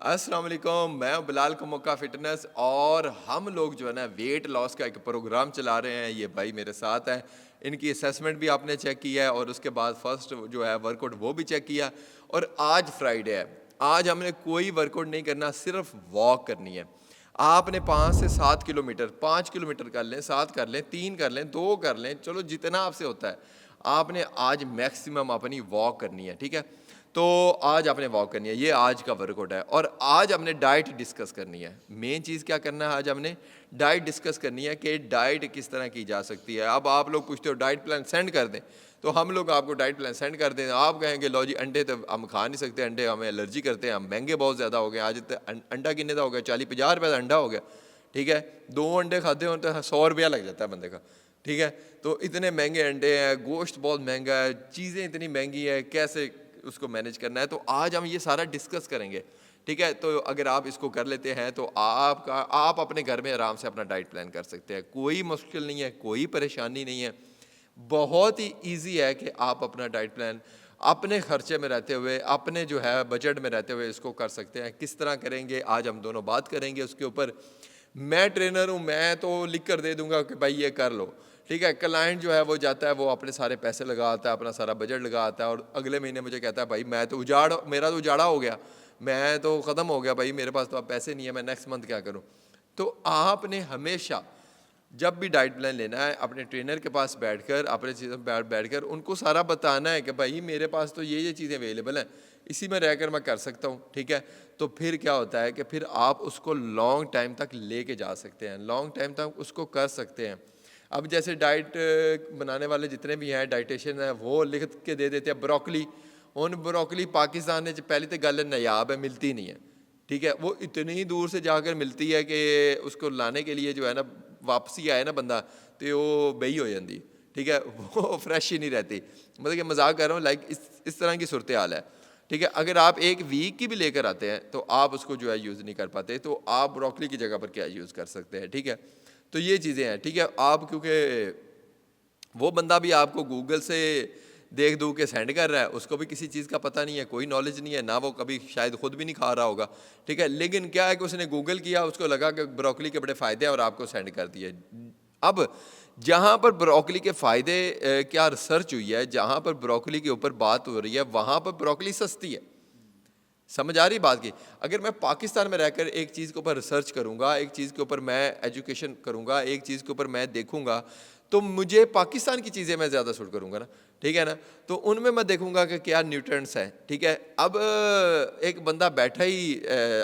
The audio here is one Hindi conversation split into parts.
अस्सलाम वालेकुम, मैं हूं बिलाल कमोका फिटनेस और हम लोग जो है ना वेट लॉस का एक प्रोग्राम चला रहे हैं। ये भाई मेरे साथ हैं, इनकी असेसमेंट भी आपने चेक किया है और उसके बाद फर्स्ट जो है वर्कआउट वो भी चेक किया। और आज फ्राइडे है, आज हमने कोई वर्कआउट नहीं करना, सिर्फ वॉक करनी है। आपने 5 से 7 किलोमीटर, 5 किलोमीटर कर लें, 7 कर लें, 3 कर लें, 2 कर लें, चलो जितना आपसे होता है। आपने आज मैक्सिमम अपनी वॉक करनी है, ठीक है। तो आज आपने वॉक करनी है, ये आज का वर्कआउट है। और आज हमने डाइट डिस्कस करनी है। मेन चीज़ क्या करना है, आज हमने डाइट डिस्कस करनी है कि डाइट किस तरह की जा सकती है। अब आप लोग पूछते हो डाइट प्लान सेंड कर दें, तो हम लोग आपको डाइट प्लान सेंड कर दें। आप कहेंगे लो जी अंडे तो हम खा नहीं सकते, अंडे हमें एलर्जी करते हैं, हम महंगे बहुत ज़्यादा हो गए। आज अंडा कितने का हो गया, 40-50 रुपये का अंडा हो गया, ठीक है। 2 अंडे खाते हो तो 100 रुपया लग जाता है बंदे का, ठीक है। तो इतने महंगे अंडे हैं, गोश्त बहुत महंगा है, चीज़ें इतनी महंगी है, कैसे उसको मैनेज करना है। तो आज हम ये सारा डिस्कस करेंगे, ठीक है। तो अगर आप इसको कर लेते हैं तो आप अपने घर में आराम से अपना डाइट प्लान कर सकते हैं। कोई मुश्किल नहीं है, कोई परेशानी नहीं है, बहुत ही इजी है कि आप अपना डाइट प्लान अपने खर्चे में रहते हुए, अपने जो है बजट में रहते हुए इसको कर सकते हैं। किस तरह करेंगे आज हम दोनों बात करेंगे उसके ऊपर। मैं ट्रेनर हूँ, मैं तो लिख कर दे दूंगा कि भाई ये कर लो, ठीक है। क्लाइंट जो है वो जाता है, वो अपने सारे पैसे लगा आता है, अपना सारा बजट लगा आता है और अगले महीने मुझे कहता है भाई मैं तो मेरा तो उजाड़ा हो गया, मैं तो ख़त्म हो गया भाई, मेरे पास तो अब पैसे नहीं है, मैं नेक्स्ट मंथ क्या करूँ। तो आपने हमेशा जब भी डाइट प्लान लेना है अपने ट्रेनर के पास बैठकर, अपने चीज़ों बैठकर उनको सारा बताना है कि भाई मेरे पास तो ये चीज़ें अवेलेबल हैं, इसी में रहकर मैं कर सकता हूँ, ठीक है। तो फिर क्या होता है कि फिर आप उसको लॉन्ग टाइम तक लेके जा सकते हैं, लॉन्ग टाइम तक उसको कर सकते हैं। अब जैसे डाइट बनाने वाले जितने भी हैं डाइटिशियन हैं, वो लिख के दे देते हैं ब्रोकली। उन ब्रोकली पाकिस्तान में पहली तो गल नायाब है, मिलती नहीं है, ठीक है। वो इतनी दूर से जाकर मिलती है कि उसको लाने के लिए जो है ना, वापसी आए ना बंदा तो वो बही हो जाती, ठीक है। वो फ्रेश ही नहीं रहती। मतलब कि मजाक कर रहा हूँ, लाइक इस तरह की सूरत हाल है, ठीक है। अगर आप एक वीक की भी लेकर आते हैं तो आप उसको जो है यूज़ नहीं कर पाते, तो आप ब्रोकली की जगह पर क्या यूज़ कर सकते हैं, ठीक है। तो ये चीज़ें हैं, ठीक है। आप क्योंकि वो बंदा भी आपको गूगल से देख दू के सेंड कर रहा है, उसको भी किसी चीज़ का पता नहीं है, कोई नॉलेज नहीं है ना, वो कभी शायद खुद भी नहीं खा रहा होगा, ठीक है। लेकिन क्या है कि उसने गूगल किया, उसको लगा कि ब्रोकली के बड़े फ़ायदे हैं और आपको सेंड कर दिए। अब जहाँ पर ब्रोकली के फ़ायदे क्या रिसर्च हुई है, जहाँ पर ब्रोकली के ऊपर बात हो रही है, वहाँ पर ब्रोकली सस्ती है। समझ आ रही बात की। अगर मैं पाकिस्तान में रहकर एक चीज़ के ऊपर रिसर्च करूँगा, एक चीज़ के ऊपर मैं एजुकेशन करूँगा, एक चीज़ के ऊपर मैं देखूँगा, तो मुझे पाकिस्तान की चीज़ें मैं ज़्यादा सूट करूँगा ना, ठीक है ना। तो उनमें मैं देखूँगा कि क्या न्यूट्रिएंट्स हैं, ठीक है। अब एक बंदा बैठा ही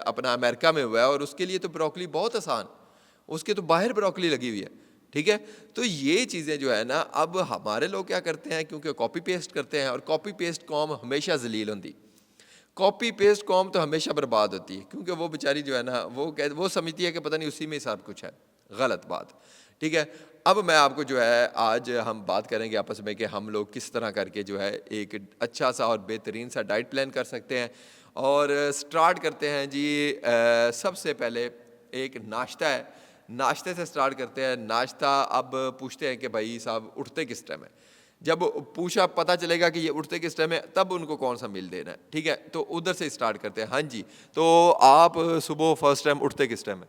अपना अमेरिका में हुआ है और उसके लिए तो ब्रोकली बहुत आसान, उसके तो बाहर ब्रोकली लगी हुई है, ठीक है। तो ये चीज़ें जो है ना, अब हमारे लोग क्या करते हैं, क्योंकि कॉपी पेस्ट करते हैं और कॉपी पेस्ट कौम हमेशा जलील होती, कॉपी पेस्ट कॉम तो हमेशा बर्बाद होती है, क्योंकि वो बेचारी जो है ना, वो समझती है कि पता नहीं उसी में सब कुछ है। गलत बात, ठीक है। अब मैं आपको जो है आज हम बात करेंगे आपस में कि हम लोग किस तरह करके जो है एक अच्छा सा और बेहतरीन सा डाइट प्लान कर सकते हैं। और स्टार्ट करते हैं जी। सबसे पहले एक नाश्ता है, नाश्ते से स्टार्ट करते हैं। नाश्ता अब पूछते हैं कि भाई साहब उठते किस टाइम है। जब पूछा पता चलेगा कि ये उठते किस टाइम है, तब उनको कौन सा मील देना है, ठीक है। तो उधर से स्टार्ट करते हैं। हाँ जी, तो आप सुबह फर्स्ट टाइम उठते किस टाइम है?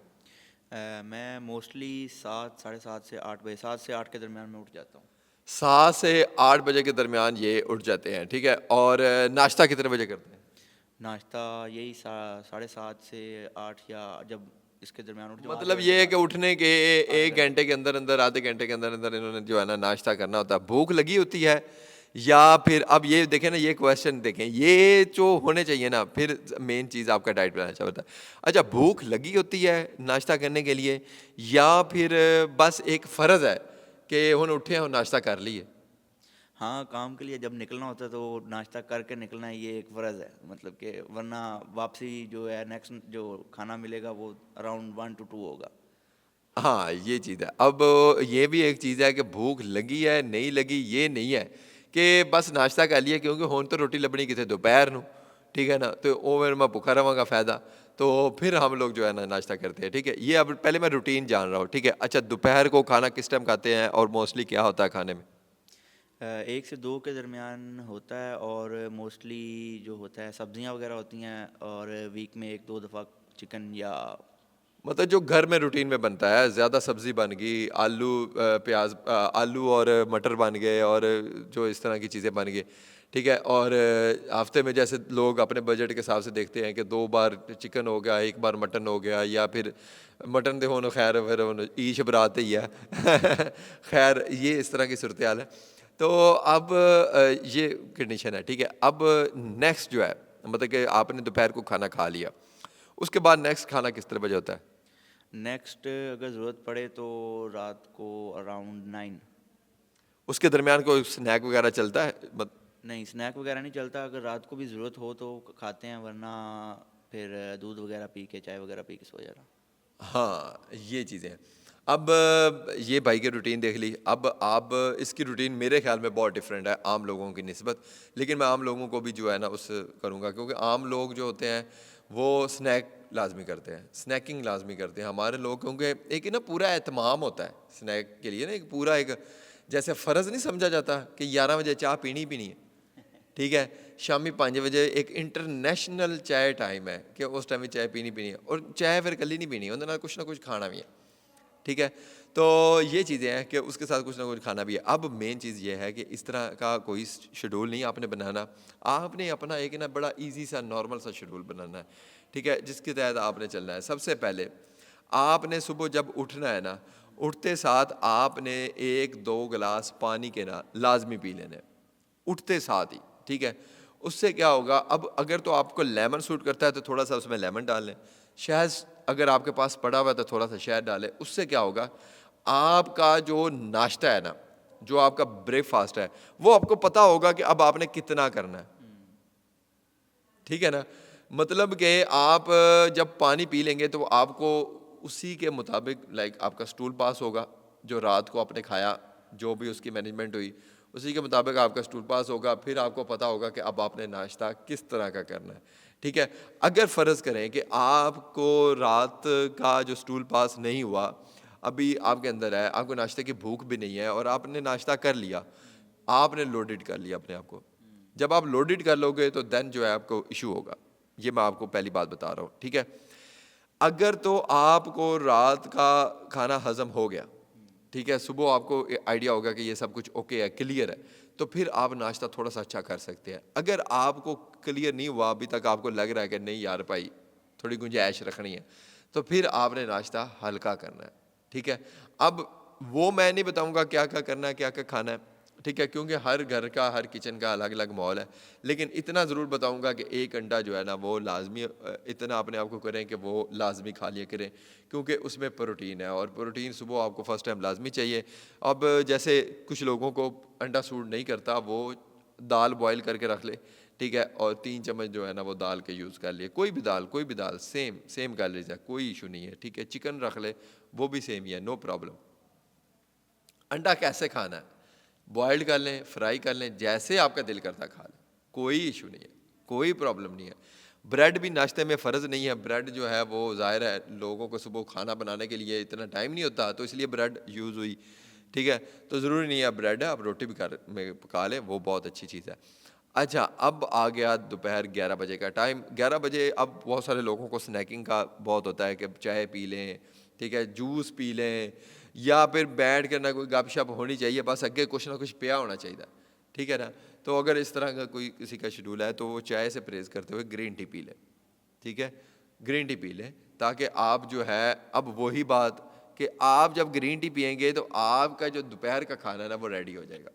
मैं मोस्टली 7, 7:30 से 8 बजे, 7 से 8 के दरमियान में उठ जाता हूँ। 7 से 8 बजे के दरमियान ये उठ जाते हैं, ठीक है। और नाश्ता कितने बजे करते हैं? नाश्ता यही 7:30 से 8 या जब इसके दरमियान उठ जाऊँ, 8 मतलब बजे ये के है कि बाद। उठने के आधे 1 घंटे घंटे। के अंदर अंदर, आधे घंटे के अंदर अंदर इन्होंने जो है ना नाश्ता करना होता है। भूख लगी होती है या फिर, अब ये देखें ना, ये क्वेश्चन देखें, ये जो होने चाहिए ना, फिर मेन चीज़ आपका डाइट प्लान अच्छा होता है। अच्छा, भूख लगी होती है नाश्ता करने के लिए या फिर बस एक फ़र्ज़ है कि हुन उठे और नाश्ता कर लिए? हाँ, काम के लिए जब निकलना होता है तो नाश्ता करके निकलना, ये एक फ़र्ज़ है। मतलब कि वरना वापसी जो है, नेक्स्ट जो खाना मिलेगा वो अराउंड 1 to 2 होगा। हाँ, ये चीज़ है। अब ये भी एक चीज़ है कि भूख लगी है, नहीं लगी, ये नहीं है कि बस नाश्ता कर लिया, क्योंकि हुण तो रोटी लभनी किते दोपहर नूं, ठीक है ना? तो ओ फिर मैं भुखा रवांगा फ़ायदा। तो फिर हम लोग जो है ना नाश्ता करते हैं, ठीक है? ये अब पहले मैं रूटीन जान रहा हूँ, ठीक है? अच्छा, दोपहर को खाना किस टाइम खाते हैं और मोस्टली क्या होता है खाने में? 1 से 2 के दरमियान होता है, और मोस्टली जो होता है सब्जियां वगैरह होती हैं, और वीक में 1-2 दफ़ा चिकन या मतलब जो घर में रूटीन में बनता है, ज़्यादा सब्ज़ी बन गई, आलू प्याज आलू और मटर बन गए, और जो इस तरह की चीज़ें बन गई, ठीक है। और हफ्ते में जैसे लोग अपने बजट के हिसाब से देखते हैं कि 2 बार चिकन हो गया, 1 बार मटन हो गया, या फिर मटन तो होना खैर फिर ईश बरात ही है खैर ये इस तरह की सूरत हाल है। तो अब ये कंडीशन है, ठीक है। अब नेक्स्ट जो है, मतलब कि आपने दोपहर को खाना खा लिया, उसके बाद नेक्स्ट खाना किस तरह बजे होता है? नेक्स्ट अगर ज़रूरत पड़े तो रात को अराउंड 9। उसके दरमियान कोई स्नैक वगैरह चलता है? नहीं, स्नैक वगैरह नहीं चलता। अगर रात को भी ज़रूरत हो तो खाते हैं, वरना फिर दूध वगैरह पी के, चाय वगैरह पी के सो जाना। हाँ, ये चीज़ें हैं। अब ये भाई की रूटीन देख ली, अब आप इसकी रूटीन मेरे ख्याल में बहुत डिफरेंट है आम लोगों की निस्बत। लेकिन मैं आम लोगों को भी जो है ना उस करूँगा, क्योंकि आम लोग जो होते हैं वो स्नैक लाजमी करते हैं, स्नैकिंग लाजमी करते हैं। हमारे लोग, क्योंकि एक ना पूरा एहतमाम होता है स्नैक के लिए ना, एक पूरा एक जैसे फ़र्ज़ नहीं समझा जाता कि 11 बजे चाय पीनी ही पीनी है, ठीक है। शामी 5 बजे एक इंटरनेशनल चाय टाइम है कि उस टाइम में चाय पीनी पीनी है, और चाय फिर कली नहीं पीनी, उन्हें कुछ ना कुछ खाना भी है, ठीक है। तो ये चीज़ें हैं कि उसके साथ कुछ ना कुछ खाना भी है। अब मेन चीज़ ये है कि इस तरह का कोई शेड्यूल नहीं आपने बनाना, आपने अपना एक ना बड़ा ईजी सा नॉर्मल सा शेड्यूल बनाना है, ठीक है, जिसके तहत आपने चलना है। सबसे पहले आपने सुबह जब उठना है ना, उठते साथ आपने 1-2 गिलास पानी के ना लाजमी पी लेने हैं, उठते साथ ही, ठीक है। उससे क्या होगा, अब अगर तो आपको लेमन सूट करता है तो थोड़ा सा उसमें लेमन डाल लें, शहद अगर आपके पास पड़ा हुआ है तो थोड़ा सा शहद डालें। उससे क्या होगा, आपका जो नाश्ता है ना, जो आपका ब्रेकफास्ट है, वो आपको पता होगा कि अब आपने कितना करना है, ठीक है ना। मतलब कि आप जब पानी पी लेंगे तो आपको उसी के मुताबिक लाइक आपका स्टूल पास होगा, जो रात को आपने खाया, जो भी उसकी मैनेजमेंट हुई, उसी के मुताबिक आपका स्टूल पास होगा। फिर आपको पता होगा कि अब आपने नाश्ता किस तरह का करना है, ठीक है। अगर फ़र्ज़ करें कि आपको रात का जो स्टूल पास नहीं हुआ, अभी आपके अंदर है, आपको नाश्ते की भूख भी नहीं है, और आपने नाश्ता कर लिया, आपने लोडेड कर लिया अपने आप को। जब आप लोडेड कर लोगे तो देन जो है आपको इशू होगा, ये मैं आपको पहली बात बता रहा हूँ, ठीक है। अगर तो आपको रात का खाना हजम हो गया, ठीक है, सुबह आपको आइडिया होगा कि ये सब कुछ ओके है, क्लियर है, तो फिर आप नाश्ता थोड़ा सा अच्छा कर सकते हैं। अगर आपको क्लियर नहीं हुआ अभी तक, आपको लग रहा है कि नहीं यार भाई थोड़ी गुंजाइश रखनी है, तो फिर आपने नाश्ता हल्का करना है, ठीक है। अब वो मैं नहीं बताऊंगा क्या क्या करना है, क्या क्या खाना है, ठीक है, क्योंकि हर घर का, हर किचन का अलग अलग माहौल है। लेकिन इतना ज़रूर बताऊंगा कि 1 अंडा जो है ना वो लाजमी, इतना अपने आप को करें कि वो लाजमी खा लिया करें, क्योंकि उसमें प्रोटीन है, और प्रोटीन सुबह आपको फर्स्ट टाइम लाजमी चाहिए। अब जैसे कुछ लोगों को अंडा सूट नहीं करता, वो दाल बॉयल करके रख ले, ठीक है, और 3 चम्मच जो है ना वो दाल के यूज़ कर लिए, कोई भी दाल, कोई भी दाल, सेम सेम कैलोरीज है, कोई इशू नहीं है, ठीक है। चिकन रख ले, वो भी सेम ही है, नो प्रॉब्लम। अंडा कैसे खाना है, बॉयल्ड कर लें, फ्राई कर लें, जैसे आपका दिल करता खा लें, कोई इशू नहीं है, कोई प्रॉब्लम नहीं है। ब्रेड भी नाश्ते में फ़र्ज़ नहीं है, ब्रेड जो है वो ज़ाहिर है लोगों को सुबह खाना बनाने के लिए इतना टाइम नहीं होता, तो इसलिए ब्रेड यूज़ हुई, ठीक है। तो ज़रूरी नहीं है ब्रेड है, आप रोटी भी कर में पका लें, वो बहुत अच्छी चीज़ है। अच्छा, अब आ गया दोपहर 11 बजे का टाइम। 11 बजे अब बहुत सारे लोगों को स्नैकिंग का बहुत होता है कि चाय पी लें, ठीक है, जूस पी लें, या फिर बैठ कर ना कोई गपशप होनी चाहिए, बस अगे कुछ ना कुछ पिया होना चाहिए, ठीक है ना। तो अगर इस तरह का कोई किसी का शेड्यूल है तो वो चाय से परहेज़ करते हुए ग्रीन टी पी लें, ठीक है, ग्रीन टी पी लें, ताकि आप जो है, अब वही बात कि आप जब ग्रीन टी पियेंगे तो आपका जो दोपहर का खाना है ना वो रेडी हो जाएगा।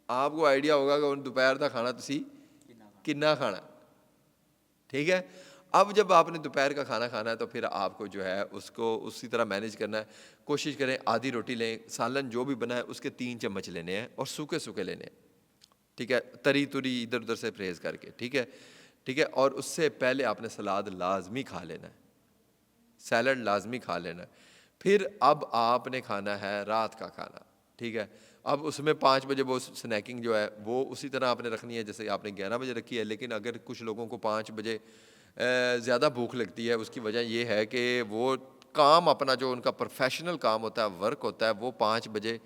आपको आइडिया होगा कि उन दोपहर का खाना तुसी कितना खाना, ठीक है। अब जब आपने दोपहर का खाना खाना है तो फिर आपको जो है उसको उसी तरह मैनेज करना है। कोशिश करें आधी रोटी लें, सालन जो भी बना है उसके 3 चम्मच लेने हैं, और सूखे सूखे लेने हैं, ठीक है, तरी तुरी इधर उधर से परहेज़ करके, ठीक है, ठीक है। और उससे पहले आपने सलाद लाजमी खा लेना है, सैलड लाजमी खा लेना है। फिर अब आपने खाना है रात का खाना, ठीक है। अब उसमें 5 बजे वो स्नैकिंग जो है वो उसी तरह आपने रखनी है जैसे आपने 11 बजे रखी है। लेकिन अगर कुछ लोगों को 5 बजे ज़्यादा भूख लगती है, उसकी वजह ये है कि वो काम अपना जो उनका प्रोफेशनल काम होता है, वर्क होता है, वो 5 बजे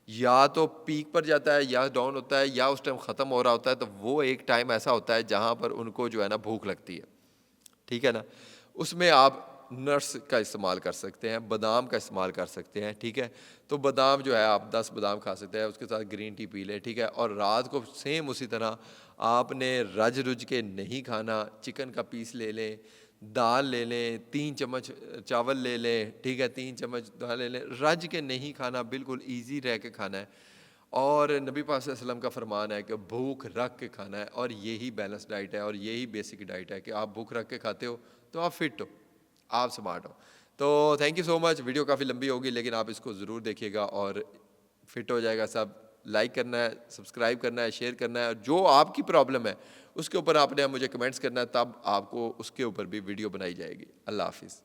या तो पीक पर जाता है या डाउन होता है या उस टाइम ख़त्म हो रहा होता है, तो वो एक टाइम ऐसा होता है जहाँ पर उनको जो है ना भूख लगती है, ठीक है ना? उसमें आप नट्स का इस्तेमाल कर सकते हैं, बादाम का इस्तेमाल कर सकते हैं, ठीक है? तो बादाम जो है आप 10 बादाम खा सकते हैं, उसके साथ ग्रीन टी पी लें, ठीक है? और रात को सेम उसी तरह आपने रज-रुज के नहीं खाना, चिकन का पीस ले लें, दाल ले लें, 3 चम्मच चावल ले लें, ठीक है? 3 चम्मच दाल ले लें, रज के नहीं खाना, बिल्कुल ईज़ी रह के खाना है। और नबी पाक सल्लल्लाहु अलैहि वसल्लम का फरमान है कि भूख रख के खाना है, और यही बैलेंस डाइट है और यही बेसिक डाइट है कि आप भूख रख के खाते हो तो आप फिट हो, आप स्मार्ट हो। तो thank you so much. Video काफ़ी लंबी होगी लेकिन आप इसको ज़रूर देखिएगा और फिट हो जाएगा सब। लाइक करना है, सब्सक्राइब करना है, शेयर करना है, और जो आपकी प्रॉब्लम है उसके ऊपर आपने मुझे कमेंट्स करना है, तब आपको उसके ऊपर भी वीडियो बनाई जाएगी। अल्लाह हाफिज़।